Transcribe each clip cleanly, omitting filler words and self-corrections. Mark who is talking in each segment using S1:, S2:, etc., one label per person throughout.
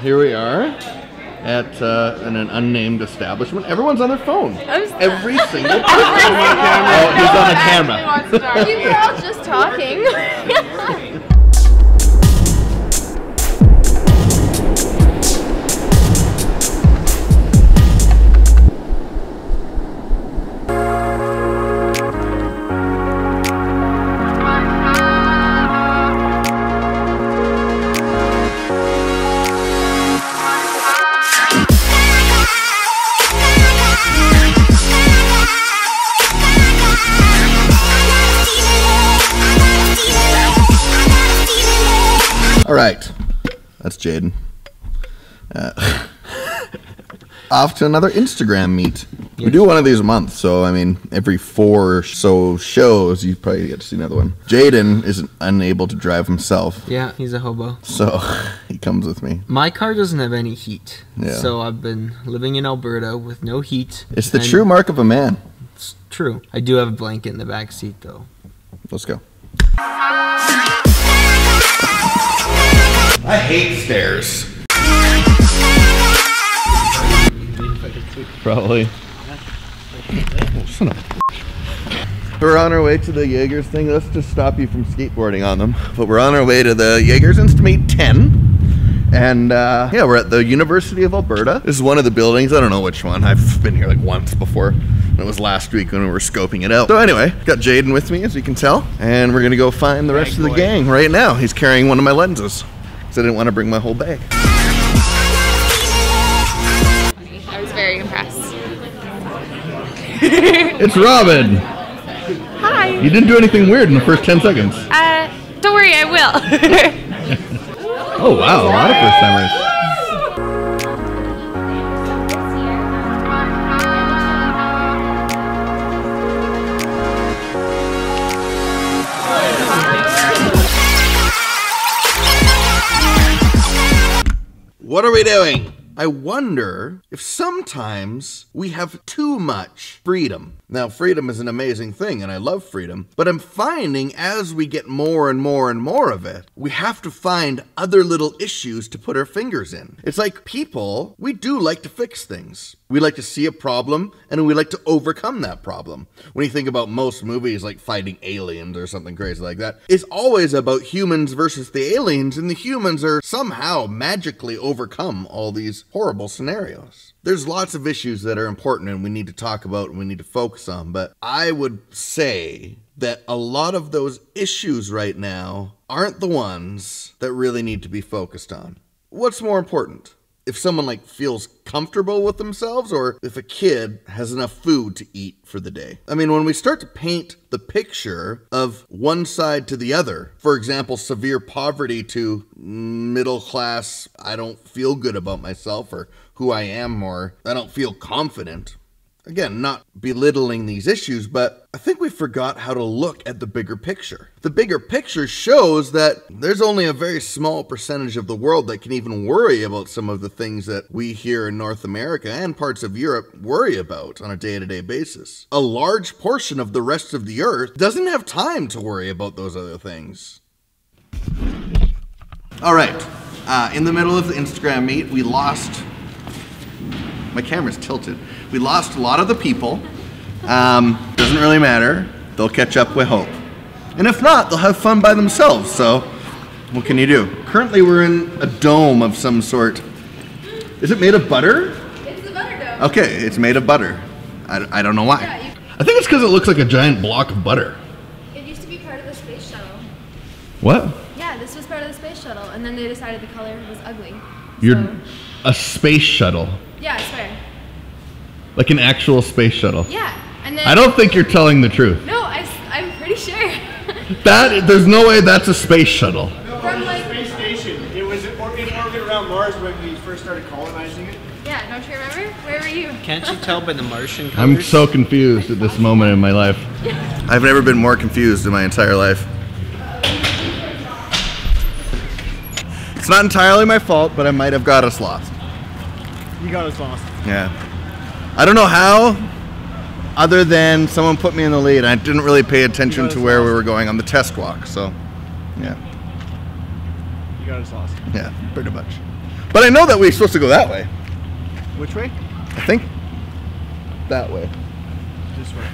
S1: Here we are at in an unnamed establishment. Everyone's on their phone. Every single person. Oh, he's on the camera.
S2: We were all just talking.
S1: All right, that's Jayden. Off to another Instagram meet. Yes. We do one of these a month, so I mean, every 4 or so shows, you probably get to see another one. Jayden is unable to drive himself.
S3: Yeah, he's a hobo.
S1: So he comes with me.
S3: My car doesn't have any heat,
S1: yeah.
S3: So I've been living in Alberta with no heat.
S1: It's the true mark of a man.
S3: It's true. I do have a blanket in the back seat, though.
S1: Let's go. I hate stairs. Probably. Oh, son of a... We're on our way to the Yeggers thing. Let's just stop you from skateboarding on them. But we're on our way to the Yeggers Instameet 10. And yeah, we're at the University of Alberta. This is one of the buildings. I don't know which one. I've been here like once before. It was last week when we were scoping it out. So anyway, got Jayden with me, as you can tell. And we're going to go find the rest of the gang right now. He's carrying one of my lenses. So I didn't want to bring my whole bag.
S2: I was very impressed.
S1: It's Robin!
S2: Hi!
S1: You didn't do anything weird in the first 10 seconds.
S2: Don't worry, I will.
S1: Oh wow, a lot of first timers. What are we doing? I wonder if sometimes we have too much freedom. Now, freedom is an amazing thing, and I love freedom, but I'm finding as we get more and more and more of it, we have to find other little issues to put our fingers in. It's like people, we do like to fix things. We like to see a problem, and we like to overcome that problem. When you think about most movies like fighting aliens or something crazy like that, it's always about humans versus the aliens, and the humans are somehow magically overcome all these horrible scenarios. There's lots of issues that are important and we need to talk about and we need to focus on, but I would say that a lot of those issues right now aren't the ones that really need to be focused on. What's more important? If someone like feels comfortable with themselves, or if a kid has enough food to eat for the day. I mean, when we start to paint the picture of one side to the other, for example, severe poverty to middle class, I don't feel good about myself or who I am, or I don't feel confident. Again, not belittling these issues, but I think we forgot how to look at the bigger picture. The bigger picture shows that there's only a very small percentage of the world that can even worry about some of the things that we here in North America and parts of Europe worry about on a day-to-day basis. A large portion of the rest of the earth doesn't have time to worry about those other things. All right, in the middle of the Instagram meet, we lost... My camera's tilted. We lost a lot of the people. Doesn't really matter. They'll catch up, we hope. And if not, they'll have fun by themselves, so what can you do? Currently we're in a dome of some sort. Is it made of butter?
S2: It's the butter dome.
S1: Okay, it's made of butter. I don't know why.
S2: Yeah,
S1: I think it's because it looks like a giant block of butter.
S2: It used to be part of the space shuttle.
S1: What?
S2: Yeah, this was part of the space shuttle, and then they decided the color was ugly.
S1: You're a space shuttle.
S2: Yeah, I swear.
S1: Like an actual space shuttle.
S2: Yeah, and then...
S1: I don't think you're telling the truth.
S2: No, I'm pretty sure.
S1: There's no way that's a space shuttle.
S4: No, from like space station. It was in orbit around Mars when we first started colonizing it.
S2: Yeah, don't you remember? Where were you?
S3: Can't you tell by the Martian colors?
S1: I'm so confused at this moment in my life. I've never been more confused in my entire life. It's not entirely my fault, but I might have got us lost.
S4: You got us lost.
S1: Yeah. I don't know how, other than someone put me in the lead. I didn't really pay attention to where we were going on the test walk, so yeah.
S4: You got us lost.
S1: Yeah, pretty much. But I know that we're supposed to go that way.
S4: Which way?
S1: I think that way.
S4: This way.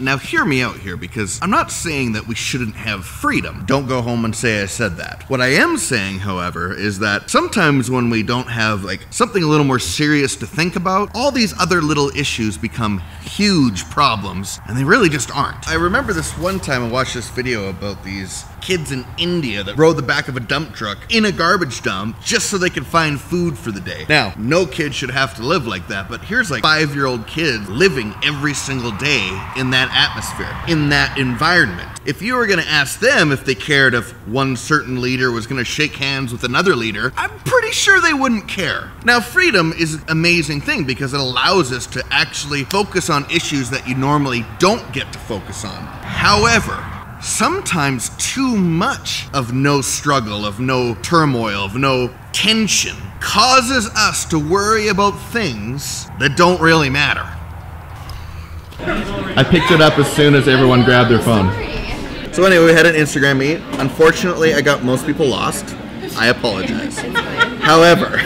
S1: Now hear me out here, because I'm not saying that we shouldn't have freedom. Don't go home and say I said that. What I am saying, however, is that sometimes when we don't have like something a little more serious to think about, all these other little issues become huge problems, and they really just aren't. I remember this one time I watched this video about these kids in India that rode the back of a dump truck in a garbage dump just so they could find food for the day. Now, no kid should have to live like that, but here's like 5-year-old kids living every single day in that atmosphere, in that environment. If you were gonna ask them if they cared if one certain leader was gonna shake hands with another leader, I'm pretty sure they wouldn't care. Now, freedom is an amazing thing because it allows us to actually focus on issues that you normally don't get to focus on. However, sometimes too much of no struggle, of no turmoil, of no tension causes us to worry about things that don't really matter. I picked it up as soon as everyone grabbed their phone. So anyway, we had an Instagram meet. Unfortunately, I got most people lost. I apologize. However,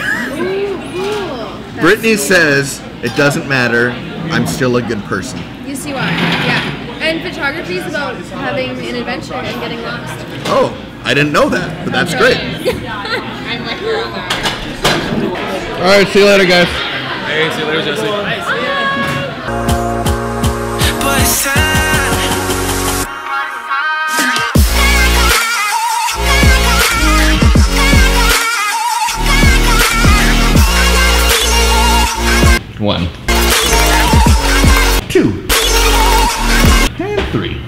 S1: Brittny says it doesn't matter. I'm still a good person.
S2: Yes, you are. Yeah. And photography is about having an adventure and getting lost.
S1: Oh, I didn't know that, but that's great.
S2: I'm like her on that.
S1: All right, see you later, guys.
S4: Hey, see you later, Jesse.
S1: One, two, and three.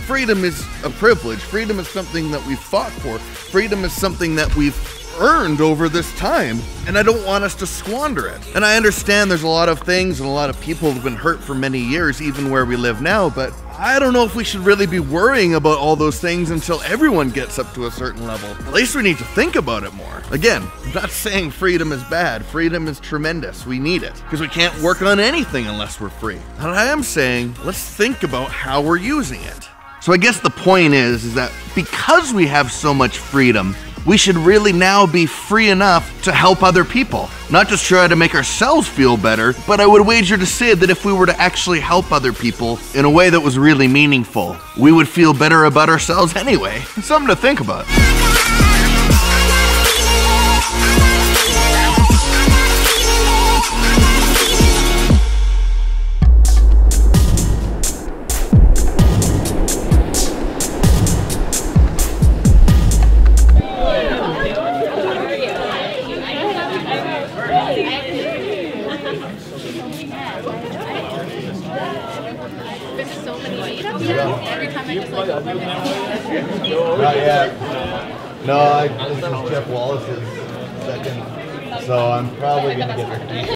S1: Freedom is a privilege. Freedom is something that we've fought for. Freedom is something that we've earned over this time, and I don't want us to squander it. And I understand there's a lot of things and a lot of people have been hurt for many years, even where we live now, but I don't know if we should really be worrying about all those things until everyone gets up to a certain level. At least we need to think about it more. Again, I'm not saying freedom is bad. Freedom is tremendous. We need it, because we can't work on anything unless we're free. And I am saying, let's think about how we're using it. So I guess the point is that because we have so much freedom, we should really now be free enough to help other people. Not just try to make ourselves feel better, but I would wager to say that if we were to actually help other people in a way that was really meaningful, we would feel better about ourselves anyway. Something to think about.
S2: Every time I just like open it.
S1: Not yet. No, this is Jeff Wallace's second, so I'm probably gonna get